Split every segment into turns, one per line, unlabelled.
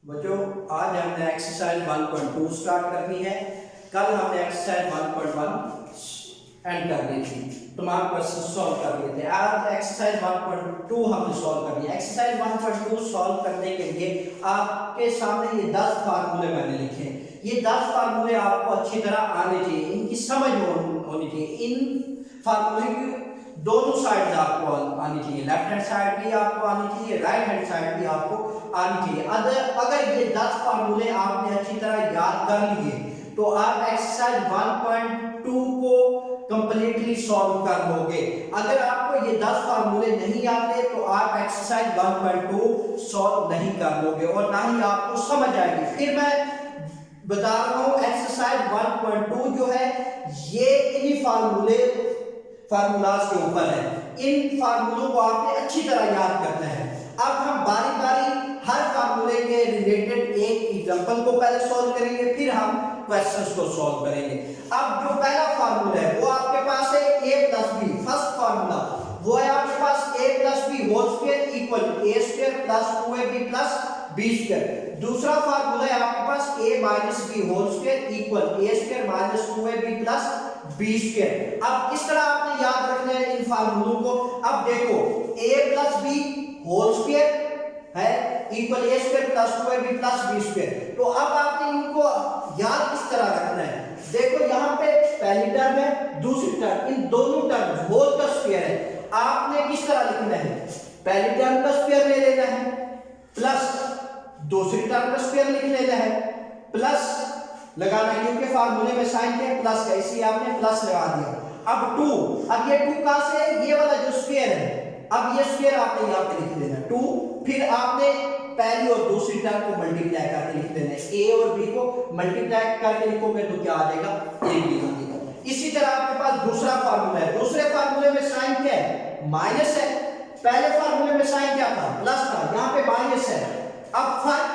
बच्चों आज हमने एक्सरसाइज 1.2 स्टार्ट करनी है। कल हमने एक्सरसाइज 1.1 एंड कर दी थी, तमाम क्वेश्चन सॉल्व कर लिए थे। आज एक्सरसाइज 1.2 हमने सॉल्व करनी है। एक्सरसाइज 1.2 सॉल्व करने के लिए आपके सामने ये 10 फार्मूले मैंने लिखे हैं। ये 10 फार्मूले आपको अच्छी तरह आने चाहिए, इनकी समझ होनी चाहिए। इन फार्मूले की दोनों साइड आपको आनी चाहिए, लेफ्ट हैंड साइड भी आपको आनी चाहिए, राइट हैंड साइड भी आपको आनी चाहिए। अगर ये 10 फार्मूले आपने अच्छी तरह याद कर लिए तो आप एक्सरसाइज 1.2 को कंप्लीटली सॉल्व कर लोगे। अगर आपको ये 10 फार्मूले नहीं आते तो आप एक्सरसाइज 1.2 सॉल्व नहीं कर लोगे और ना ही आपको समझ आएगी। फिर मैं बता रहा हूं एक्सरसाइज 1.2 जो है ये इन्हीं फार्मूलाज के ऊपर है। इन फार्मूलों को आपने अच्छी तरह याद करना है। अब हम बारी बारी हर फार्मूले के रिलेटेड एक एग्जांपल को पहले सॉल्व करेंगे, फिर हम क्वेश्चंस को सॉल्व करेंगे। अब जो पहला फार्मूला है वो आपके पास है a plus B. First formula वो है आपके पास a plus B whole square equal a square plus 2ab plus b square. दूसरा फार्मूला है आपके पास a minus b whole square equal a square minus 2ab plus b square. अब किस तरह आपने याद रखना है इन फार्मूलों को। अब देखो a plus b whole square है equal a square plus 2ab plus b square. तो अब आपने इनको याद किस तरह रखना है। देखो यहाँ पे पहली टर्म है, दूसरी टर्म, इन दोनों टर्म होल का स्क्वायर है। आपने किस तरह लिखना है, पहली टर्म का स्क्वायर ले लेना है प्लस दूसरी टर्म का स्क्वायर लिख लेना है प्लस लगाना है, क्योंकि फार्मूले में साइन क्या है प्लस का, इसलिए आपने प्लस लगा दिया। अब 2, अब ये 2 कहां से है, ये वाला जो स्क्वायर है, अब ये स्क्वायर आपने यहाँ पे लिख देना 2, फिर आपने पहली और दूसरी टर्म को मल्टीप्लाई करके लिख देना है। a और b को मल्टीप्लाई करके लिखोगे तो क्या आ जाएगा, a b आ जाएगा। इसी तरह आपके पास दूसरा फार्मूला है, दूसरे फार्मूले में साइन क्या है, माइनस है। पहले फार्मूले में साइन क्या था, प्लस था, यहाँ पे माइनस है। अब फर्क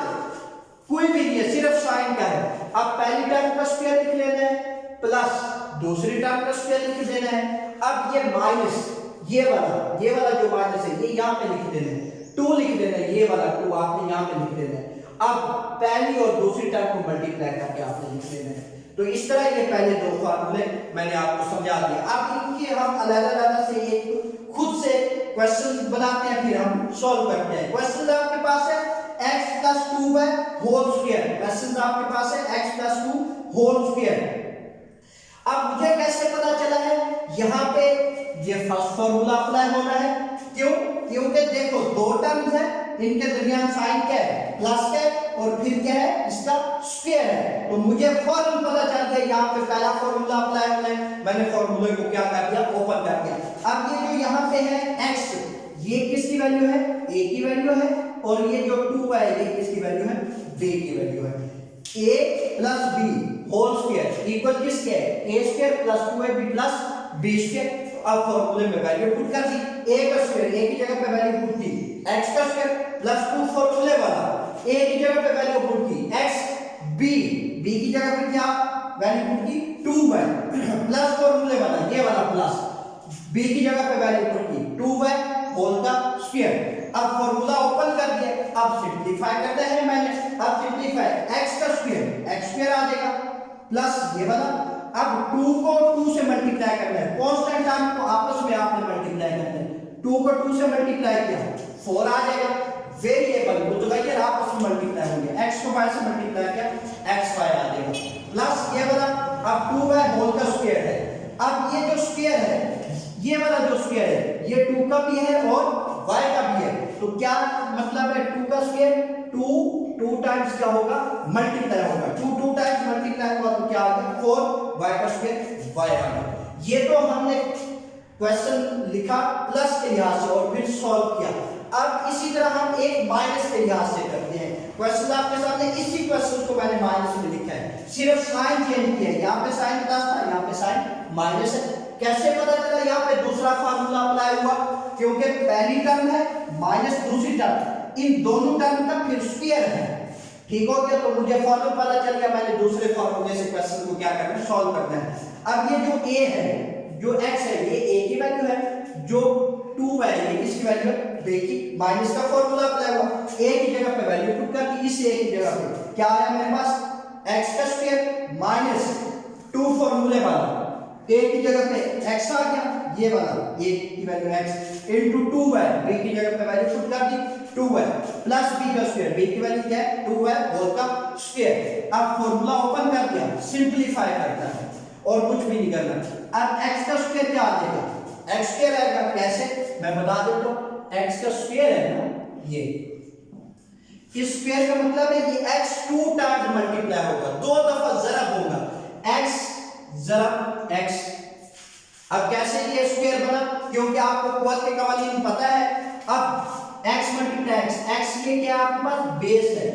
कोई भी नहीं है, सिर्फ साइन का है। अब पहली टर्म का स्क्वायर लिख लेना है प्लस दूसरी टर्म का स्क्वायर लिख देना है। अब ये माइनस ये वाला जो माइनस है ये यहाँ पे लिख देना है, 2 लिख देना है, ये वाला 2 आपने यहाँ पे लिख देना है। अब पहली और दूसरी टर्म को मल्टीप्लाई करके आपने लिख देना है। तो इस तरह ये पहले दो फार्मूले मैंने आपको समझा दिया। अब इनके हम अलग-अलग से एक खुद से क्वेश्चन बनाते हैं, फिर हम सॉल्व करते हैं। क्वेश्चन आपके पास है x plus 2y whole square. Question आपके पास है x plus 2 होल स्क्वायर। अब मुझे कैसे पता चला है, यहाँ पे ये फर्स्ट फार्मूला अप्लाई हो रहा है। क्यों, क्योंकि देखो दो टर्म्स है, इनके दरमियान साइन क्या है, प्लस है, और फिर क्या है, इसका स्क्वायर है। तो मुझे फौरन पता चल गया यहाँ पे पहला फार्मूला अप्लाई होना है। मैंने फार्मूले को क्या कर दिया, ओपन कर दिया। अब ये जो यहाँ पे है x, ये किसकी वैल्यू है, a की वैल्यू है, और ये जो 2 है ये किसकी वैल्यू है, b की वैल्यू है। a plus b whole square equal किसके है, a square plus 2ab plus b square. अब फार्मूले में वैल्यू पुट कर दी, a का स्क्वायर a की जगह पे वैल्यू पुट की x का स्क्वायर प्लस 2 फार्मूले वाला, a की जगह पे वैल्यू पुट की x, b की जगह पे क्या वैल्यू पुट की 2y प्लस फार्मूले वाला ये वाला प्लस, b की जगह पे वैल्यू पुट की 2y होल का स्क्वायर। अब फार्मूला ओपन कर दिया, अब सिंपलीफाई करते हैं मैंने। अब सिंपलीफाई x का स्क्वायर आ जाएगा प्लस ये वाला। अब 2 को 2 से मल्टीप्लाई करना है, कांस्टेंट टर्म को आपस में आपने मल्टीप्लाई करना है। 2 को 2 से मल्टीप्लाई किया 4 आ जाएगा। वेरिएबल मुतगय्यर आपस में मल्टीप्लाई होंगे, x को y से मल्टीप्लाई किया xy आ जाएगा प्लस ये वाला। अब 2y होल का स्क्वायर है। अब ये जो स्क्वायर है, ये वाला जो स्क्वायर है ये 2 का भी है और y का भी है। तो क्या मतलब है, 2 का स्क्वायर 2 टाइम्स क्या होगा, मल्टीप्लाई होगा। 2 टाइम्स मल्टीप्लाई हुआ तो क्या आ गया 4, y का स्क्वायर y आ गया। ये तो हमने क्वेश्चन लिखा प्लस के लिहाज से और फिर सॉल्व किया। अब इसी तरह हम एक माइनस के लिहाज से करते हैं। क्वेश्चन आपके सामने, इसी क्वेश्चन को मैंने माइनस में लिखा है, सिर्फ साइन चेंज किया है। यहाँ पे साइन प्लस था, यहाँ पे साइन माइनस है। कैसे पता चला, यहाँ पे दूसरा फार्मूला अप्लाई हुआ, क्योंकि पहली टर्म है माइनस दूसरी टर्म, इन दोनों टर्म का फिर स्क्वायर है। ठीक हो गया, तो मुझे फौरन पता चल गया मैंने दूसरे फार्मूले से क्वेश्चन को क्या करना है, सॉल्व करना है। अब ये जो a है, जो x है, ये a की वैल्यू है, जो 2 है ये किसकी वैल्यू है, बी की माइनस का फॉर्मूला अप्लाई हुआ, ए की जगह पे वैल्यू पुट कर दी, इस ए की जगह पे क्या आया मेरे पास एक्स का स्क्वायर माइनस 2 फॉर्मूले वाला, ए की जगह पे x आ गया, ये वाला a की value x into 2y, b की जगह पे वैल्यू पुट कर दी 2y प्लस b का स्क्वायर, b की वैल्यू क्या है 2y होल का स्क्वायर। अब फॉर्मूला ओपन कर दिया, सिंपलीफाई करता है और कुछ भी नहीं करना। अब x का स्क्वायर क्या आ जाएगा, x स्क्वायर आएगा, कैसे मैं बता देता हूं, x का स्क्वायर है ना ये, इस स्क्वायर का मतलब है ये x 2 टाइम्स मल्टीप्लाई होगा, 2 दफा ज़रब होगा, x ज़रब x। अब कैसे ये स्क्वायर बना, क्योंकि आपको कुव्वत के कवानीन पता है। अब x मल्टीप्लाई x ये क्या है आपके पास बेस है,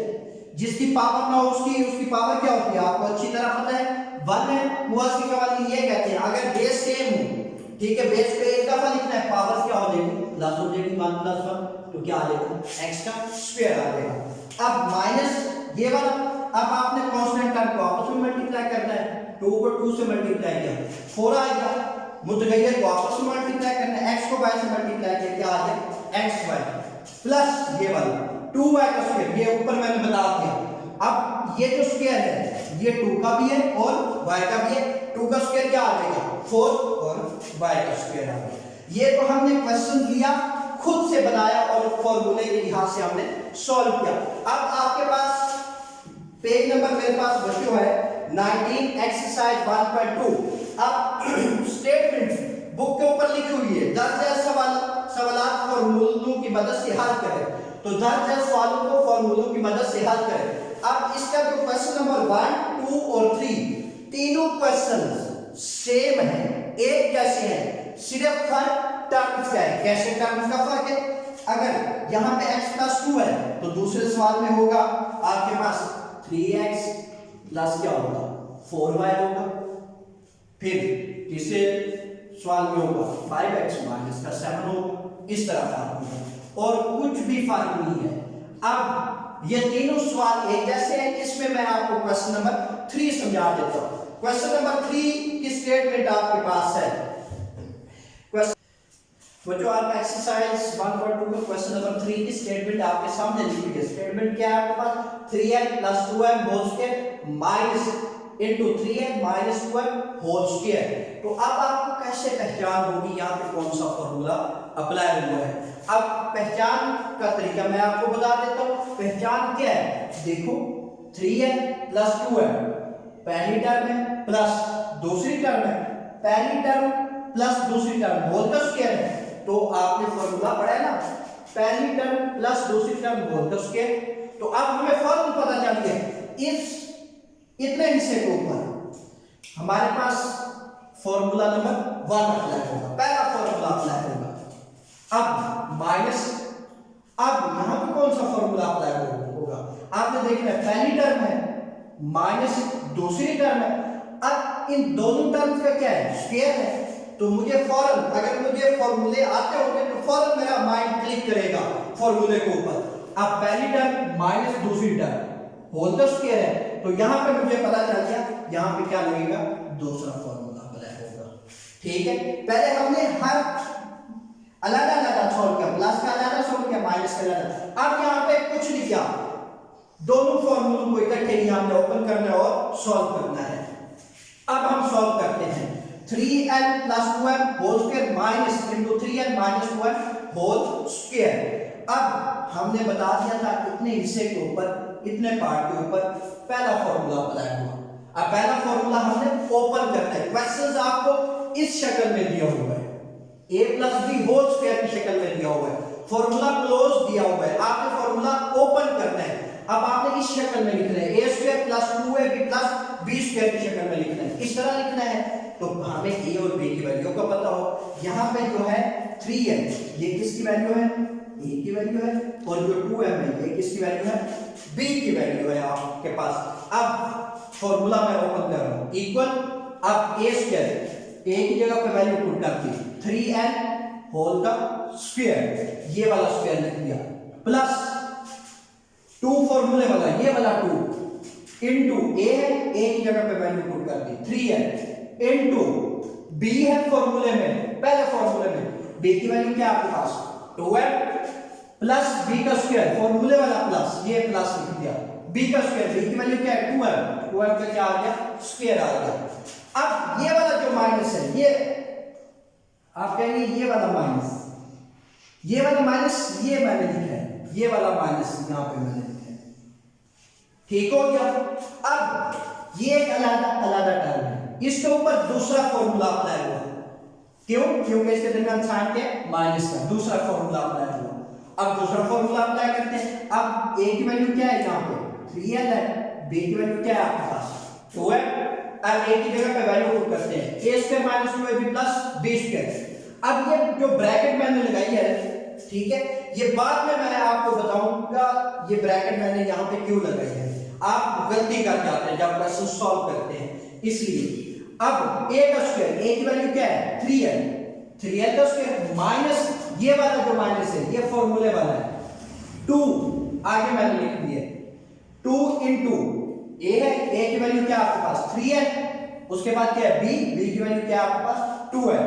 जिसकी पावर ना हो उसकी पावर क्या होती है आपको अच्छी तरह पता है 1 है। कुव्वत के कवानीन ये कहते हैं अगर बेस सेम हो, ठीक है, बेस पे एक दफा लिखना है, पावर क्या हो जाएगी प्लस हो जाएगी 1 प्लस 1, तो क्या आ जाएगा x का स्क्वायर आ जाएगा। अब माइनस ये वाला, अब आपने कांस्टेंट टर्म को आपस में मल्टीप्लाई करना है, 2 को 2 से मल्टीप्लाई किया 4 आएगा, मुतगय्यर को आपस में मल्टीप्लाई करना है, x को y से मल्टीप्लाई किया क्या आ जाएगा xy प्लस ये वाला 2y का स्क्वायर, ये ऊपर मैंने बता दिया। अब ये जो स्क्वायर है ये 2 का भी है और y का भी है, 2 का स्क्वायर क्या आ जाएगा 4 और y का स्क्वायर आ जाएगा। ये तो हमने क्वेश्चन लिया, खुद से बनाया और फॉर्मूले के लिहाज से हमने सॉल्व किया। अब आपके पास पेज नंबर मेरे पास बच्चों है 19 एक्सरसाइज 1.2। अब स्टेटमेंट बुक के ऊपर लिखी हुई है, दर्ज सवालात फॉर्मूलों की मदद से हल करें, तो दर्ज सवालों को फॉर्मूलों की मदद से हल करें। अब इसका जो क्वेश्चन नंबर 1, 2 और 3 तीनों क्वेश्चन सेम है, एक जैसे हैं, सिर्फ फर्क टर्म्स का है। कैसे टर्म्स का फर्क है, अगर यहाँ पे x + 2 है तो दूसरे सवाल में होगा आपके पास 3x प्लस क्या होगा 4y होगा, फिर तीसरे सवाल में होगा 5x माइनस का 7 होगा, इस तरह फर्क होगा और कुछ भी फर्क नहीं है। अब ये तीनों सवाल एक जैसे हैं, इसमें मैं आपको क्वेश्चन नंबर 3 समझा देता हूं। क्वेश्चन नंबर 3 की स्टेटमेंट आपके पास है, जो आप एक्सरसाइज 1.2 का क्वेश्चन नंबर 3 की स्टेटमेंट आपके सामने लिखी है। स्टेटमेंट क्या है आपके पास 3n + 2m whole square minus into 3n - 2m whole square. तो अब आपको कैसे पहचान होगी यहाँ पे कौन सा फॉर्मूला अप्लाई हुआ है। अब पहचान का तरीका मैं आपको बता देता हूँ। पहचान क्या है, देखो 3n + 2m पहली टर्म है प्लस दूसरी टर्म है, पहली टर्म प्लस दूसरी टर्म होल का स्क्वायर है, तो आपने फॉर्मूला पढ़ा है ना, पहली टर्म प्लस दूसरी टर्म होल का स्क्वायर। तो अब हमें फॉर्मूला पता चल गया, इस इतने हिस्से के ऊपर हमारे पास फॉर्मूला नंबर 1 अप्लाई होगा, पहला फॉर्मूला अप्लाई होगा। अब माइनस, अब यहां पे कौन सा फॉर्मूला अप्लाई होगा, आपने देखना है पहली टर्म है माइनस दूसरी टर्म है। अब इन दोनों टर्म्स का क्या है स्क्वायर है, तो मुझे फौरन, अगर मुझे फॉर्मूले आते होंगे तो फौरन मेरा माइंड क्लिक करेगा फॉर्मूले के ऊपर। अब पहली टर्म माइनस दूसरी टर्म होल का स्क्वायर है, तो यहां पे मुझे पता चल गया यहां पे क्या लगेगा, दूसरा फॉर्मूला अप्लाई होगा। ठीक है, पहले हमने हर अलग अलग सॉल्व किया, प्लस का अलग सॉल्व किया, माइनस का अलग। अब यहां पे कुछ नहीं किया, दोनों फॉर्मूलों को इकट्ठे ही हमने ओपन करना है और सॉल्व करना है। अब हम सॉल्व करते हैं 3n + 2m whole square minus into 3n - 2m whole square. अब हमने बता दिया था इतने हिस्से के ऊपर, इतने पार्ट के ऊपर पहला फॉर्मूला अप्लाई हुआ। अब पहला फॉर्मूला हमने ओपन करना है। क्वेश्चंस आपको इस शक्ल में दिया हुआ है, a + b होल स्क्वायर की शक्ल में दिया हुआ है, फॉर्मूला क्लोज दिया हुआ है, आपने फॉर्मूला ओपन करना है। अब आपने इस शक्ल में लिखना है a² + 2ab + b² की शक्ल में लिखना है, इस तरह लिखना है। तो हमें a और b की वैल्यू का पता हो, यहाँ पे जो है 3n ये किसकी वैल्यू है, a की वैल्यू है, और जो 2m है ये किसकी वैल्यू है, b की वैल्यू है आपके पास। अब फॉर्मूला मैं ओपन कर रहा हूँ, इक्वल, अब a² a की जगह पे वैल्यू पुट कर दी 3n होल का स्क्वायर, ये वाला स्क्वायर लिख दिया, प्लस 2 फॉर्मूले वाला ये वाला 2 इनटू a है, a की जगह पे वैल्यू पुट कर दी 3n इनटू b है फॉर्मूले में, पहले फॉर्मूले में b की वैल्यू क्या है आपके पास 2m प्लस बी का स्क्वायर, फॉर्मूले वाला प्लस, ये प्लस लिख दिया, बी का स्क्वायर, बी की वैल्यू क्या है 2m, 2m का क्या आ गया स्क्वायर आ गया। अब ये वाला जो माइनस है, ये आप कहेंगे ये वाला माइनस, ये वाला माइनस ये मैंने लिखा है, ये वाला माइनस यहां पे मैंने लिखा है, ठीक हो गया। अब ये एक अलग अलग टर्म है, इसके ऊपर दूसरा फॉर्मूला अप्लाई हुआ, क्यों? क्योंकि इसके दरमियान साइन के माइनस का दूसरा फॉर्मूला अप्लाई हुआ। अब दूसरा फॉर्मूला अप्लाई करते हैं। अब a की वैल्यू क्या है यहाँ पे 3l है, b की वैल्यू क्या है आपके पास 2 है। अब a की जगह पे वैल्यू पुट करते हैं, a square minus 2ab plus b square. अब ये जो ब्रैकेट मैंने लगाई है, ठीक है, ये बाद में मैं आपको बताऊंगा ये ब्रैकेट मैंने यहाँ पे क्यों लगाई है, आप गलती कर जाते हैं जब क्वेश्चन सॉल्व करते हैं, इसलिए। अब a का स्क्वायर, a की वैल्यू क्या है 3l, 3l का स्क्वायर माइनस ये वाला जो माइनस है ये फॉर्मूले वाला है 2, आगे मैंने लिख दिया 2 into a है, a की वैल्यू क्या आपके पास 3l, उसके बाद क्या है b, b की वैल्यू क्या है आपके पास 2 है,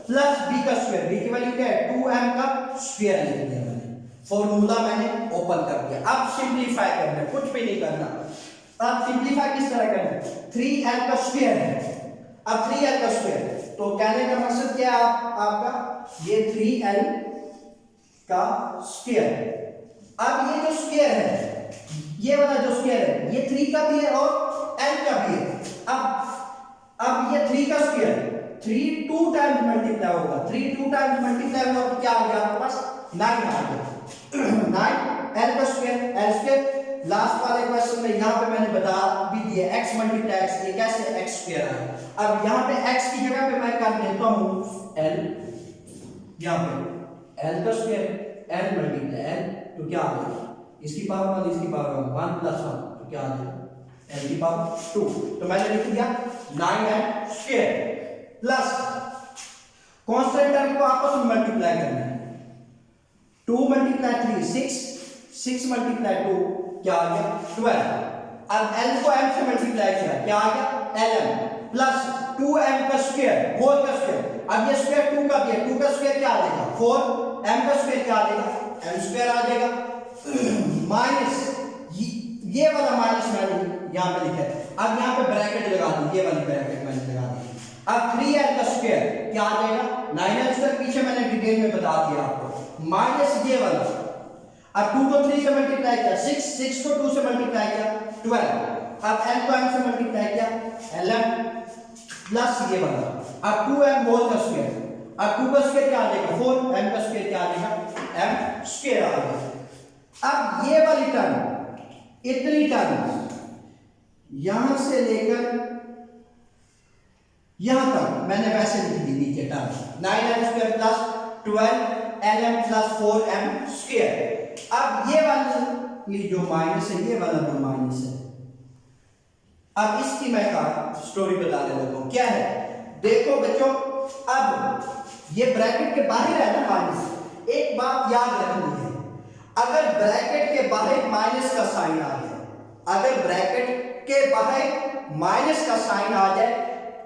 प्लस b का स्क्वायर, b की वैल्यू क्या है 2m का स्क्वायर लिख दिया मैंने, फॉर्मूला मैंने ओपन कर दिया। अब सिंपलीफाई करना है, कुछ भी नहीं करना। अब सिंपलीफाई किस तरह करना है, 3l का स्क्वायर है, अब 3l का स्क्वायर, तो कहने का मकसद क्या है आपका, ये 3l का स्क्वायर। अब ये जो स्क्वायर है, ये वाला जो स्क्वायर है, ये 3 का भी है और l का भी है। अब ये 3 का स्क्वायर 3 2 टाइम्स मल्टीप्लाई होगा, 3 2 टाइम्स मल्टीप्लाई होगा तो क्या आ गया आपके पास 9 आ गया 9 l का स्क्वायर, l स्क्वायर। लास्ट वाले क्वेश्चन में यहाँ पे मैंने बता भी दिया x मल्टीप्लाई x, ये कैसे x स्क्वायर आया। अब यहाँ पे x की जगह पे मैं कर देता हूँ l, यहाँ पे l का स्क्वायर l मल्टीप्लाई l, तो क्या आ जाएगा इसकी पावर 1 इसकी पावर 1 प्लस 1, तो क्या आ जाएगा l की पावर 2, तो मैंने लिख दिया 9l square plus constant term को आपस में मल्टीप्लाई करना है, 2 मल्टीप्लाई 3 6, 6 मल्टीप्लाई 2 क्या आ गया 12। अब l को m से मल्टीप्लाई किया, क्या आ गया lm प्लस 2m का स्क्वायर होल का स्क्वायर। अब ये स्क्वायर 2 का भी है, 2 का स्क्वायर क्या आ जाएगा 4, m का स्क्वायर क्या आ जाएगा m स्क्वायर आ जाएगा माइनस ये वाला माइनस मैंने यहां पे लिखा है। अब यहां पे ब्रैकेट लगा दी, ये वाली ब्रैकेट मैंने लगा दी। अब 3l का स्क्वायर क्या आ जाएगा 9l स्क्वायर, पीछे मैंने डिटेल में बता दिया आपको, माइनस ये वाला। अब 2 को 3 से मल्टीप्लाई किया 6, 6 को 2 से मल्टीप्लाई किया 12। अब n को m से मल्टीप्लाई किया lm प्लस ये वाला। अब 2m होल का स्क्वायर, अब 2 का स्क्वायर क्या आ जाएगा 4, m का स्क्वायर क्या आ जाएगा m स्क्वायर आ जाएगा। अब ये वाली टर्म, इतनी टर्म यहां से लेकर यहां तक मैंने वैसे लिख दी नीचे term 9l square plus 12lm plus 4m square. अब ये वाली जो माइनस है, ये वाला जो माइनस है, अब इसकी मैं स्टोरी बताने लगा हूं, क्या है देखो बच्चों। अब ये ब्रैकेट के बाहर है ना माइनस, एक बात याद रखनी है, अगर ब्रैकेट के बाहर माइनस का साइन आ जाए, अगर ब्रैकेट के बाहर माइनस का साइन आ जाए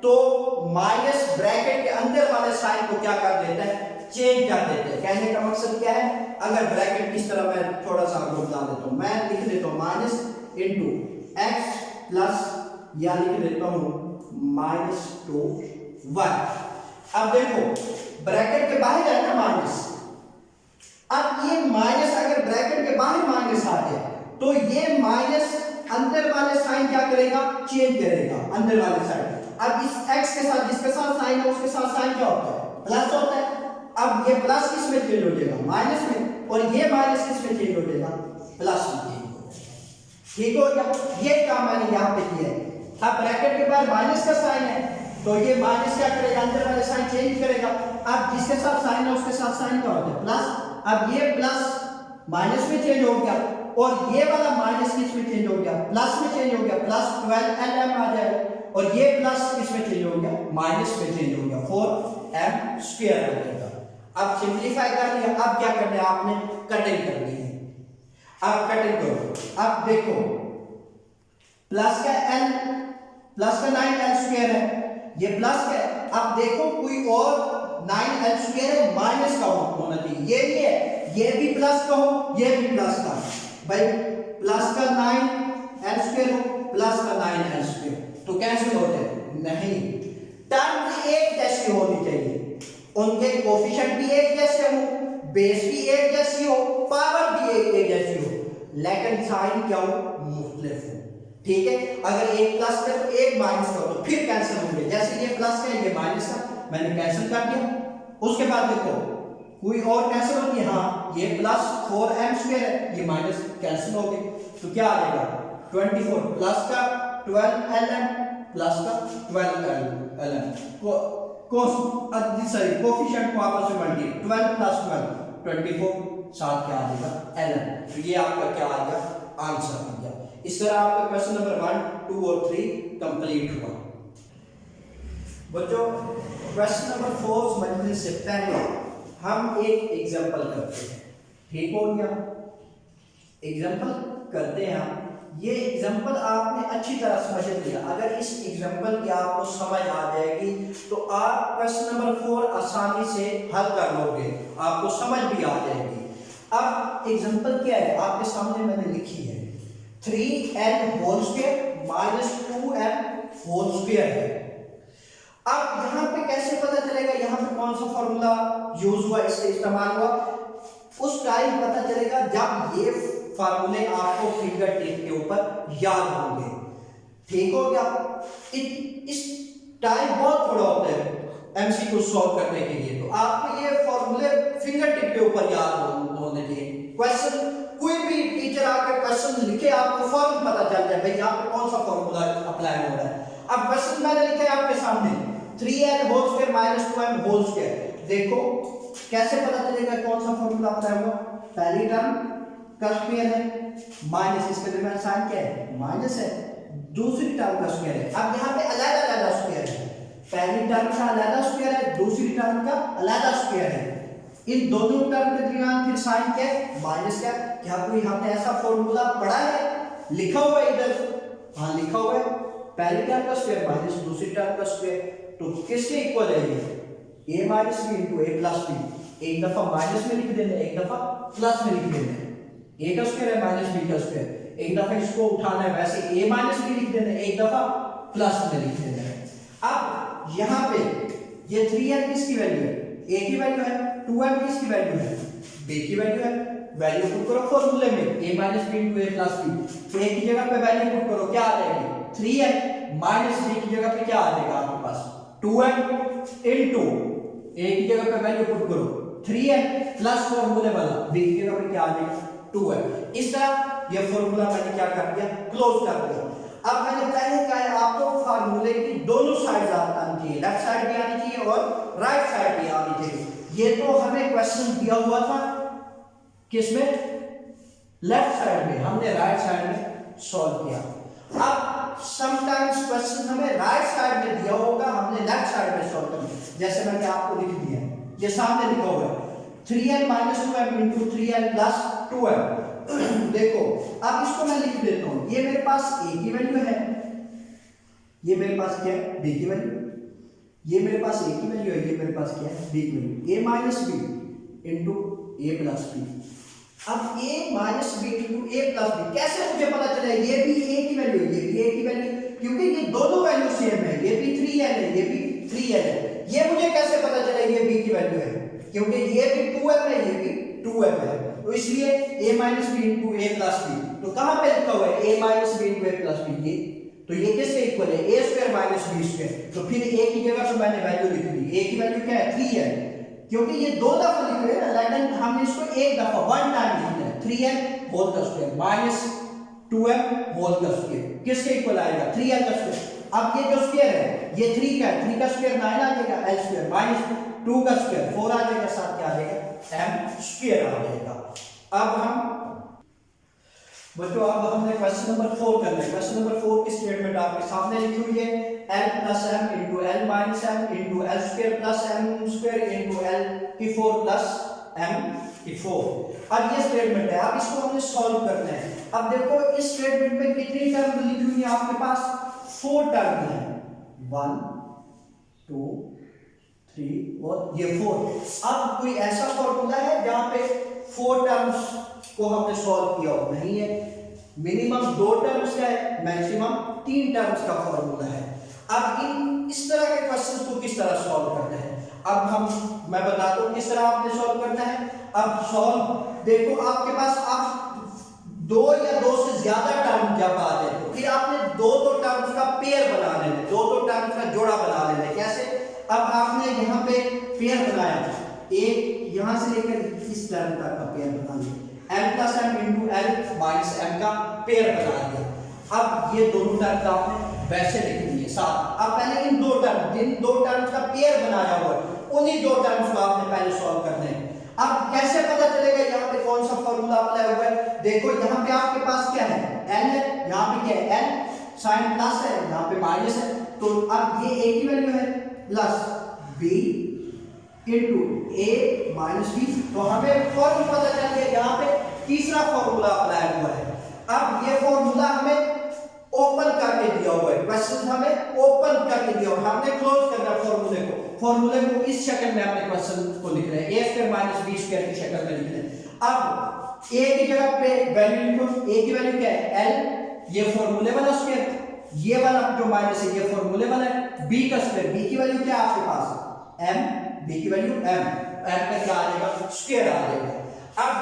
तो माइनस ब्रैकेट के अंदर वाले साइन को क्या कर देता है चेंज कर देते हैं। कहने का मकसद क्या है, अगर ब्रैकेट किस तरह मैं थोड़ा सा आपको बता देता हूं, मैं लिख देता हूं माइनस इंटू एक्स प्लस या लिख देता हूं माइनस 2 1। अब देखो ब्रैकेट के बाहर है ना माइनस, अब ये माइनस अगर ब्रैकेट के बाहर माइनस आ जाए तो ये माइनस अंदर वाले साइन क्या करेगा चेंज करेगा अंदर वाले साइन। अब इस x के साथ जिसके साथ साइन है उसके साथ साइन क्या होता है प्लस होता है। अब ये प्लस किस में चेंज हो जाएगा माइनस में, और ये माइनस किस में चेंज हो जाएगा प्लस में चेंज हो जाएगा। ठीक हो गया, ये काम मैंने यहाँ पे किया है। अब ब्रैकेट के बाद माइनस का साइन है तो ये माइनस क्या करेगा अंदर वाले साइन चेंज करेगा। अब जिसके साथ साइन है उसके साथ साइन क्या होता है प्लस। अब ये प्लस माइनस में चेंज हो गया और ये वाला माइनस किस में चेंज हो गया प्लस में चेंज हो गया, प्लस 12lm आ जाएगा, और ये प्लस किस में चेंज हो गया माइनस में चेंज हो गया 4m स्क्वायर आ जाएगा। अब सिंपलीफाई कर लिया, अब क्या करना है आपने कटिंग करनी है। अब कटिंग करो, अब देखो प्लस का 9l स्क्वायर है, ये प्लस का है, अब देखो कोई और 9l² है, माइनस का होना चाहिए, ये भी है, ये भी प्लस का हो, ये भी प्लस का, भाई प्लस का 9l² हो, प्लस का 9l², तो कैंसिल होते हैं नहीं, टर्म एक जैसी होनी चाहिए, उनके कोफिशिएंट भी एक जैसे हो, बेस भी एक जैसी हो, पावर भी एक जैसी हो, लेकिन साइन क्या हो, मुख्तलिफ हो। ठीक है, अगर एक प्लस है तो एक माइनस का हो तो फिर कैंसिल होंगे, जैसे ये प्लस है ये माइनस का, मैंने कैंसिल कर दिया। उसके बाद देखो कोई और कैंसिल होती है, हाँ ये प्लस 4m² है, ये माइनस कैंसिल हो गए, तो क्या आ जाएगा 24 प्लस का 12ln प्लस का 12ln सॉरी कोफिशिएंट को आपस में मल्टीप्लाई 12 प्लस 12 24 साथ क्या आ जाएगा ln, तो ये आपका क्या आ गया आंसर आ गया। इस तरह आपका क्वेश्चन नंबर 1, 2 और 3 कंप्लीट हुआ। बच्चों क्वेश्चन नंबर 4 समझने से पहले हम एक एग्जांपल करते हैं, ठीक हो गया, एग्जांपल करते हैं हम। ये एग्जांपल आपने अच्छी तरह समझ लिया, अगर इस एग्जांपल की आपको समझ आ जाएगी तो आप क्वेश्चन नंबर 4 आसानी से हल कर लोगे, आपको समझ भी आ जाएगी। अब एग्जांपल क्या है आपके सामने मैंने लिखी है, 3n² माइनस 2m² है। अब यहाँ पे कैसे पता चलेगा, यहाँ पे कौन सा फॉर्मूला यूज हुआ, इससे इस्तेमाल हुआ, उस टाइम पता चलेगा जब ये फार्मूले आपको फिंगर टिप के ऊपर याद होंगे। ठीक हो गया, इस टाइम बहुत थोड़ा होता है एमसीक्यू सॉल्व करने के लिए, तो आपको ये फार्मूले फिंगर टिप के ऊपर याद होने चाहिए। क्वेश्चन कोई भी टीचर आकर क्वेश्चन लिखे आपको फौरन पता चल जाए भाई यहाँ पे कौन सा फार्मूला अप्लाई हो रहा है। अब क्वेश्चन मैंने लिखा है आपके सामने 3n² माइनस 2m², देखो कैसे पता चलेगा कौन सा फार्मूला अप्लाई हुआ, पहली टर्म का स्क्वायर है माइनस इसके दरमियान साइन क्या है माइनस है, दूसरी टर्म का स्क्वायर है। अब यहाँ पे अलग-अलग स्क्वायर है, पहली टर्म का अलग स्क्वायर है, दूसरी टर्म का अलग स्क्वायर है, इन दोनों टर्म के दरमियान फिर साइन क्या है माइनस क्या, क्या कोई हमने ऐसा फार्मूला पढ़ा है, लिखा हुआ है इधर, हाँ लिखा हुआ है, पहली टर्म का स्क्वायर माइनस दूसरी टर्म का स्क्वायर, तो किसके इक्वल है ये a minus b into a plus b, एक दफा माइनस में लिख देना एक दफा प्लस में लिख देना, a का स्क्वायर है माइनस b का स्क्वायर, एक दफा इसको उठाना है वैसे a माइनस b लिख देना एक दफा प्लस में लिख देना है। अब यहाँ पे ये 3n किसकी वैल्यू है, a की वैल्यू है, 2m किसकी वैल्यू है, b की वैल्यू है, वैल्यू पुट करो फॉर्मूले में a minus b into a plus b, a की जगह पे वैल्यू पुट करो क्या आ जाएगी 3n माइनस b की जगह पे क्या आ जाएगा आपके पास 2m इंटू a की जगह पे वैल्यू पुट करो 3n प्लस फॉर्मूले वाला b की जगह पे क्या आ जाएगा 2m। इस तरह ये फॉर्मूला मैंने क्या कर दिया क्लोज कर दिया। अब मैंने पहले कहा है आपको फार्मूले की दोनों साइड आनी चाहिए, लेफ्ट साइड भी आनी चाहिए और राइट साइड भी आनी चाहिए। ये तो हमें क्वेश्चन दिया हुआ था किसमें, लेफ्ट साइड में, हमने राइट साइड में सॉल्व किया। अब समटाइम्स क्वेश्चन हमें राइट साइड में दिया होगा, हमने लेफ्ट साइड में सॉल्व करना, जैसे मैंने आपको लिख दिया है, ये सामने लिखा हुआ है 3n minus 2m into 3n plus 2m। देखो अब इसको मैं लिख देता हूं, ये मेरे पास a की वैल्यू है, ये मेरे पास क्या है b की वैल्यू, ये मेरे पास a की वैल्यू है, ये मेरे पास क्या है b की value, a minus b into a plus b। अब a minus b into a plus b कैसे मुझे पता चले, ये भी a की वैल्यू है, ये भी a की वैल्यू, क्योंकि ये दोनों वैल्यू सेम है, ये भी 3n है, ये भी 3n है। ये मुझे कैसे पता चले ये b की वैल्यू है, क्योंकि ये भी 2m है, ये भी 2m है, तो इसलिए a minus b into a plus b, तो कहां पे लिखा हुआ है a minus b into a plus b, ये तो ये किसके इक्वल है a square minus b square, तो फिर a की जगह पे मैंने वैल्यू लिख दी, a की वैल्यू क्या है 3 है, क्योंकि ये दो दफा लिख रहे हैं लेकिन हमने इसको एक दफा वन टाइम लिखना है, 3n होल का स्क्वायर माइनस 2m होल का स्क्वायर किसके इक्वल आएगा 3n का स्क्वायर। अब ये जो स्क्वायर है ये 3 का है, 3 का स्क्वायर 9 आ जाएगा l स्क्वायर माइनस 2 का स्क्वायर 4 आ जाएगा, साथ क्या आ जाएगा m स्क्वायर आ जाएगा। अब हम बच्चों अब हमने क्वेश्चन नंबर 4 करना है। क्वेश्चन नंबर 4 की स्टेटमेंट आपके सामने लिखी हुई है l plus m into l minus m into l square plus m square into l की 4 प्लस m की 4। अब ये स्टेटमेंट है, अब इसको हमने सॉल्व करना है। अब देखो इस स्टेटमेंट में कितनी टर्म लिखी हुई है आपके पास 4 टर्म है, 1 2 3 और ये 4। अब कोई ऐसा फॉर्मूला है जहां पे 4 टर्म्स को हमने सॉल्व किया हो? नहीं है। मिनिमम 2 टर्म्स का है, मैक्सिमम 3 टर्म्स का फॉर्मूला है। अब इस तरह के क्वेश्चंस को किस तरह सॉल्व करना है? मैं बताता हूं किस तरह आपने सॉल्व करना है। अब सॉल्व देखो, आपके पास आप 2 या 2 से ज्यादा टर्म जब आ जाए तो फिर आपने 2 टर्म्स का पेयर बना लेना है, 2 टर्म्स का जोड़ा बना लेना है। कैसे? अब आपने यहाँ पे पेयर बनाया, एक यहां से लेकर इस टर्म तक का पेयर बना लिया, m plus m into l minus m का पेयर बना दिया। अब ये दोनों टर्म आपने वैसे लिख दिए साथ। अब पहले इन 2 टर्म्स का पेयर बनाया हुआ है, उन्हीं 2 टर्म्स को आपने पहले सॉल्व करना है। अब कैसे पता चलेगा यहाँ पे कौन सा फॉर्मूला अप्लाई हुआ है? देखो यहाँ पे आपके पास क्या है, n है, यहाँ पे क्या है, n साइन प्लस है, यहाँ पे माइनस है। तो अब ये a की वैल्यू है plus b into a minus b। तो हमें फॉर्मूला पता चल गया, यहाँ पे तीसरा फॉर्मूला अप्लाई हुआ है। अब ये फॉर्मूला हमें ओपन करके दिया हुआ है, क्वेश्चन हमें ओपन करके दिया हुआ है, हमने क्लोज करना फॉर्मूले को इस शक्ल में अपने क्वेश्चन को लिख रहे हैं, a square minus b square की शक्ल में लिख रहे हैं। अब a की जगह पे वैल्यू लिखो, a की वैल्यू क्या है, l, ये फॉर्मूले वाला स्क्वायर, ये वाला जो माइनस है ये फॉर्मूले वाला है, b का स्क्वायर, b की वैल्यू क्या है आपके पास, m, b की वैल्यू m का क्या आ जाएगा, स्क्वायर आ जाएगा। अब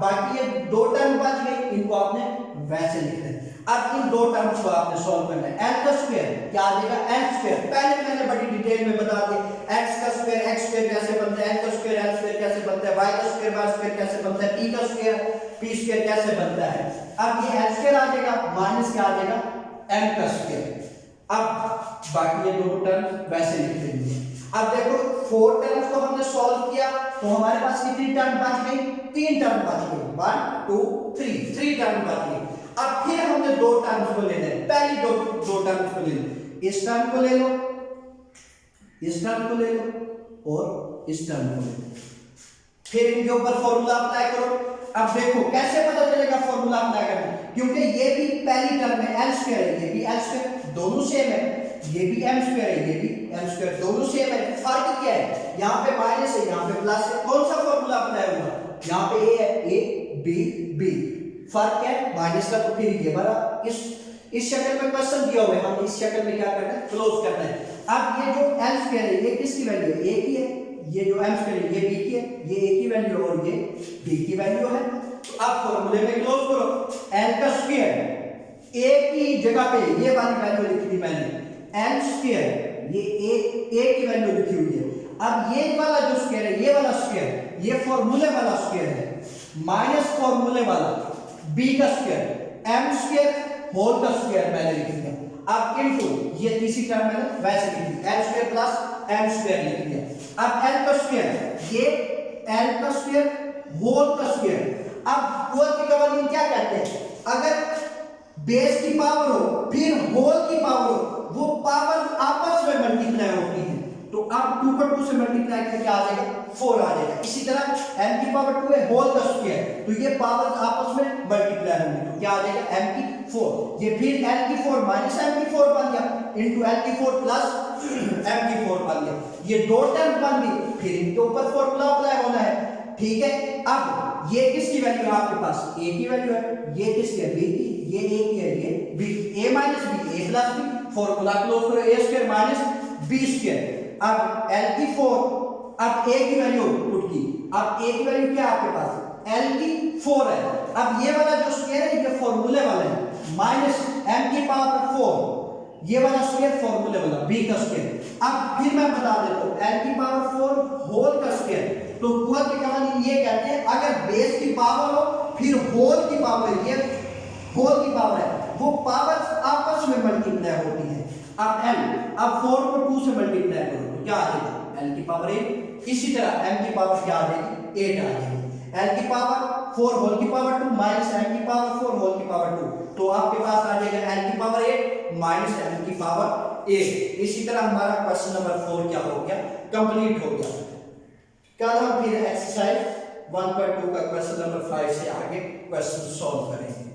बाकी ये 2 टर्म बच गए, इनको आपने वैसे लिख दें। अब इन 2 टर्म्स को आपने सॉल्व करना है। l का स्क्वायर क्या आ जाएगा, l स्क्वायर, पहले मैंने बड़ी डिटेल में बता दिया, x का स्क्वायर x स्क्वायर कैसे बनता है, l का स्क्वायर l स्क्वायर कैसे बनता है, y का स्क्वायर y स्क्वायर कैसे बनता है, p का स्क्वायर p स्क्वायर कैसे बनता है। अब ये l स्क्वायर आ जाएगा माइनस क्या आ जाएगा, m का स्क्वायर। अब बाकी ये 2 टर्म्स वैसे लिख देंगे। अब देखो 4 टर्म्स को हमने सॉल्व किया तो हमारे पास कितनी टर्म बच गई, 3 टर्म बच गई, 1 2 3 टर्म बच गई। अब फिर हमने 2 टर्म्स को लेना है, पहली दो टर्म्स को ले लो, इस टर्म को ले लो, इस टर्म को ले लो और इस टर्म को ले लो, फिर इनके ऊपर फॉर्मूला अप्लाई करो। अब देखो कैसे पता चलेगा फॉर्मूला अप्लाई करना, क्योंकि ये भी पहली टर्म है, l स्क्वायर है, ये भी l स्क्वायर, दोनों सेम है, ये भी m स्क्वायर है, ये भी m स्क्वायर, दोनों सेम है। फर्क क्या है, यहाँ पे माइनस है, यहाँ पे प्लस है, कौन सा फॉर्मूला अप्लाई हुआ, यहाँ पे a है, a b b, फर्क क्या है माइनस का, तो फिर ये बड़ा इस शक्ल में क्वेश्चन दिया हुआ है, हम इस शक्ल में क्या करना है, क्लोज करना है। अब ये जो l स्क्वायर है ये किसकी वैल्यू है, a की है, ये जो m स्क्वायर है ये b की है, ये a की वैल्यू और ये b की वैल्यू है। तो अब फॉर्मूले में क्लोज करो, l का स्क्वायर a की जगह पे ये वाली वैल्यू लिखी थी मैंने, l स्क्वायर ये a की वैल्यू लिखी हुई है। अब ये वाला जो स्क्वायर है, ये वाला स्क्वायर, ये फॉर्मूले वाला स्क्वायर है, माइनस फॉर्मूले वाला b का स्क्वायर, m स्क्वायर होल का स्क्वायर मैंने लिख दिया। अब इनटू ये तीसरी टर्म मैंने वैसे लिख दी, l square plus m square लिख दिया। अब l का स्क्वायर, ये l का स्क्वायर होल का स्क्वायर। अब होल की कॉमन क्या कहते हैं, अगर बेस की पावर हो फिर होल की पावर हो, वो पावर आपस में मल्टीप्लाई होती है, तो अब 2 को 2 से मल्टीप्लाई करके आ जाएगा 4 आ जाएगा। इसी तरह m की पावर 2 है, होल का स्क्वायर, तो ये पावर आपस में मल्टीप्लाई होंगी, तो क्या आ जाएगा m की 4, ये फिर l की 4 माइनस m की 4 बन गया, इनटू l की 4 प्लस m की 4 बन गया। ये 2 टर्म बन गई, फिर इनके ऊपर फॉर्मूला अप्लाई होना है, ठीक है। अब ये किसकी वैल्यू है आपके पास, a की वैल्यू है, ये किसकी है, b की, ये a की है, ये b, a minus b, a plus b, formula close करो, a square minus b square. अब l की 4, अब a की वैल्यू पुट की, अब a की वैल्यू क्या है आपके पास, l की 4 है। अब ये वाला जो स्क्वायर है ये फॉर्मूले वाला है, माइनस m की पावर 4, ये वाला स्क्वायर फॉर्मूले वाला b का स्क्वायर। अब फिर मैं बता देता हूं, l की पावर 4 होल का स्क्वायर, तो होल की कहानी ये कहते हैं, अगर बेस की पावर हो फिर होल की पावर, ये होल की पावर है, वो पावर आपस में मल्टीप्लाई होती है। अब l, अब 4 को 2 से मल्टीप्लाई करो तो क्या आ जाएगा, l की पावर 8, इसी तरह m की पावर क्या आ जाएगी, 8 आ जाएगी। l की पावर 4 होल की पावर 2 माइनस m की पावर 4 होल की पावर 2, तो आपके पास आ जाएगा l की पावर 8 माइनस m की पावर 8। इसी तरह हमारा क्वेश्चन नंबर 4 क्या हो गया, कंप्लीट हो गया। कल हम फिर एक्सरसाइज 1.2 का क्वेश्चन नंबर 5 से आगे क्वेश्चन सॉल्व करेंगे।